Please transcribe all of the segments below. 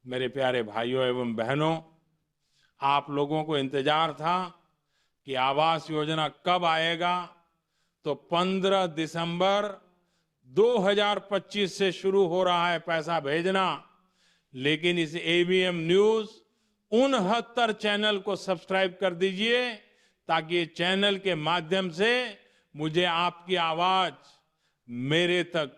मेरे प्यारे भाइयों एवं बहनों, आप लोगों को इंतजार था कि आवास योजना कब आएगा। तो 15 दिसंबर 2025 से शुरू हो रहा है पैसा भेजना। लेकिन इस एबीएम न्यूज 69 चैनल को सब्सक्राइब कर दीजिए ताकि ये चैनल के माध्यम से मुझे आपकी आवाज मेरे तक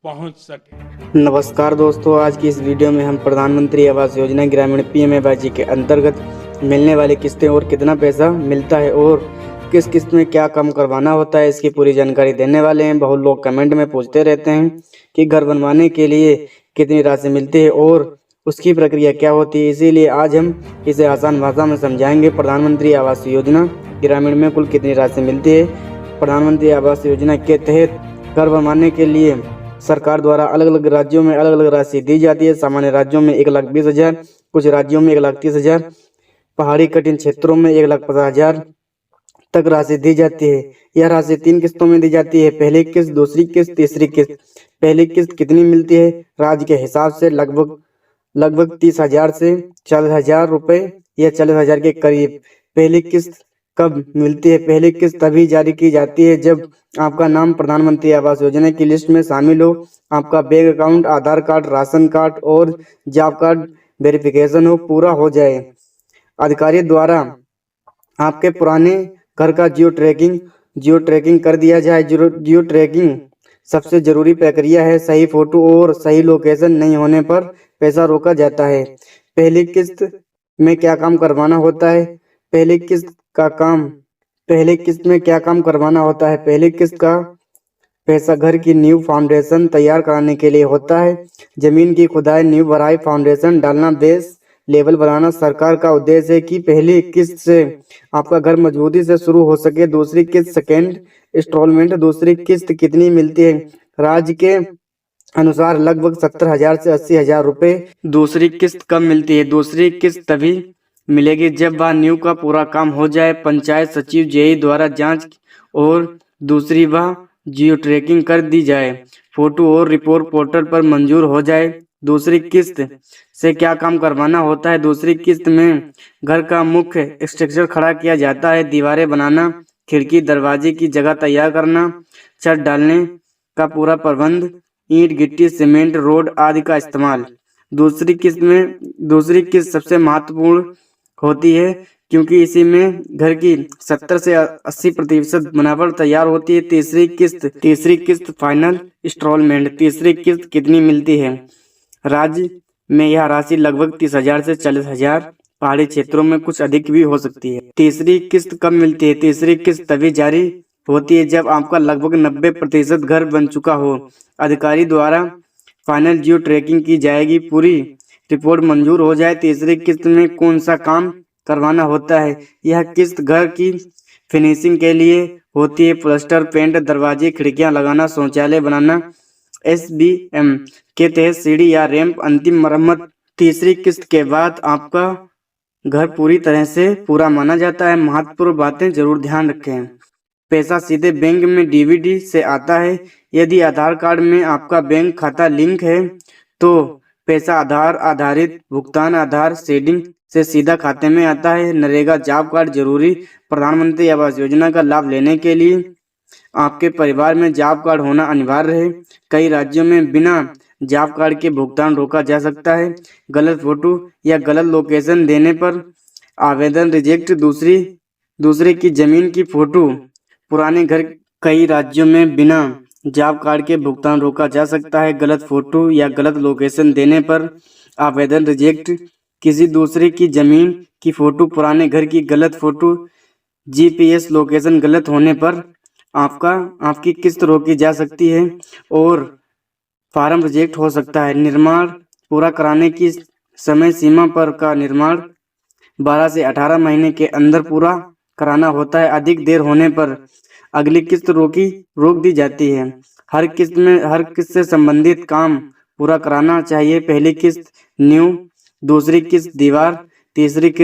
पहुंच सके। नमस्कार दोस्तों, आज की इस वीडियो में हम प्रधानमंत्री आवास योजना ग्रामीण पीएमएवाई के अंतर्गत मिलने वाली किस्तें और कितना पैसा मिलता है और किस किस्त में क्या काम करवाना होता है, इसकी पूरी जानकारी देने वाले हैं। बहुत लोग कमेंट में पूछते रहते हैं कि घर बनवाने के लिए कितनी राशि मिलती है और उसकी प्रक्रिया क्या होती है, इसीलिए आज हम इसे आसान भाषा में समझाएंगे। प्रधानमंत्री आवास योजना ग्रामीण में कुल कितनी राशि मिलती है। प्रधानमंत्री आवास योजना के तहत घर बनवाने के लिए सरकार द्वारा अलग अलग राज्यों में अलग अलग राशि दी जाती है। सामान्य राज्यों में 1,20,000, कुछ राज्यों में 1,30,000, पहाड़ी कठिन क्षेत्रों में 1,50,000 तक राशि दी जाती है। यह राशि 3 किस्तों में दी जाती है, पहली किस्त, दूसरी किस्त, तीसरी किस्त। पहली किस्त कितनी मिलती है? राज्य के हिसाब से लगभग 30,000 से 40,000 रुपए या 40,000 के करीब। पहली किस्त कब मिलती है? पहली किस्त तभी जारी की जाती है जब आपका नाम प्रधानमंत्री आवास योजना की लिस्ट में शामिल हो, आपका बैंक अकाउंट, आधार कार्ड, राशन कार्ड और जॉब कार्ड वेरिफिकेशन पूरा हो जाए। अधिकारी द्वारा आपके पुराने घर का जियो ट्रैकिंग कर दिया जाए। जियो ट्रैकिंग सबसे जरूरी प्रक्रिया है। सही फोटो और सही लोकेशन नहीं होने पर पैसा रोका जाता है। पहली किस्त में क्या काम करवाना होता है? पहली किस्त में क्या काम करवाना होता है? पहली किस्त का पैसा घर की नींव फाउंडेशन तैयार कराने के लिए होता है। जमीन की खुदाई, नींव भराई, फाउंडेशन डालना, बेस लेवल बनाना। सरकार का उद्देश्य है कि पहली किस्त से आपका घर मजबूती से शुरू हो सके। दूसरी किस्त, सेकेंड इंस्टॉलमेंट। दूसरी किस्त कितनी मिलती है? राज्य के अनुसार लगभग 70,000 से 80,000 रुपए। दूसरी किस्त कब मिलती है? दूसरी किस्त तभी मिलेगी जब वह नींव का पूरा काम हो जाए, पंचायत सचिव जेई द्वारा जांच और दूसरी वह जियो ट्रैकिंग कर दी जाए, फोटो और रिपोर्ट पोर्टल पर मंजूर हो जाए। दूसरी किस्त से क्या काम करवाना होता है? दूसरी किस्त में घर का मुख्य स्ट्रक्चर खड़ा किया जाता है, दीवारें बनाना, खिड़की दरवाजे की जगह तैयार करना, छत डालने का पूरा प्रबंध, ईंट गिट्टी सीमेंट रोड आदि का इस्तेमाल। दूसरी किस्त सबसे महत्वपूर्ण होती है क्योंकि इसी में घर की 70 से 80% बनावट तैयार होती है। तीसरी किस्त फाइनल इंस्टॉलमेंट। तीसरी किस्त कितनी मिलती है? राज्य में यह राशि लगभग 30,000 से 40,000, पहाड़ी क्षेत्रों में कुछ अधिक भी हो सकती है। तीसरी किस्त कब मिलती है? तीसरी किस्त तभी जारी होती है जब आपका लगभग 90% घर बन चुका हो, अधिकारी द्वारा फाइनल जियो ट्रैकिंग की जाएगी, पूरी रिपोर्ट मंजूर हो जाए। तीसरी किस्त में कौन सा काम करवाना होता है? यह किस्त घर की फिनिशिंग के लिए होती है, प्लास्टर, पेंट, दरवाजे, खिड़कियां लगाना, शौचालय बनाना। एसबीएम के तहत सीढ़ी या रैंप, अंतिम मरम्मत। तीसरी किस्त के बाद आपका घर पूरी तरह से पूरा माना जाता है। महत्वपूर्ण बातें जरूर ध्यान रखें। पैसा सीधे बैंक में डीबीटी से आता है। यदि आधार कार्ड में आपका बैंक खाता लिंक है तो पैसा आधार आधारित भुगतान आधार शेडिंग से सीधा खाते में आता है। नरेगा जॉब कार्ड जरूरी। प्रधानमंत्री आवास योजना का लाभ लेने के लिए आपके परिवार में जॉब कार्ड होना अनिवार्य है। कई राज्यों में बिना जॉब कार्ड के भुगतान रोका जा सकता है। गलत फोटो या गलत लोकेशन देने पर आवेदन रिजेक्ट। दूसरे की जमीन की फोटो, पुराने घर। कई राज्यों में बिना जॉब कार्ड के भुगतान रोका जा सकता है। गलत फोटो या गलत लोकेशन देने पर आवेदन रिजेक्ट। किसी दूसरे की जमीन की फोटो, पुराने घर की गलत फोटो, जीपीएस लोकेशन गलत होने पर आपकी किस्त रोकी जा सकती है और फार्म रिजेक्ट हो सकता है। निर्माण पूरा कराने की समय सीमा पर का निर्माण 12 से 18 महीने के अंदर पूरा कराना होता है। अधिक देर होने पर अगली किस्त रोक दी जाती है। हर किस्त से संबंधित काम पूरा कराना चाहिए। पहली किस्त नींव, दूसरी किस्त दीवार, तीसरी किस्त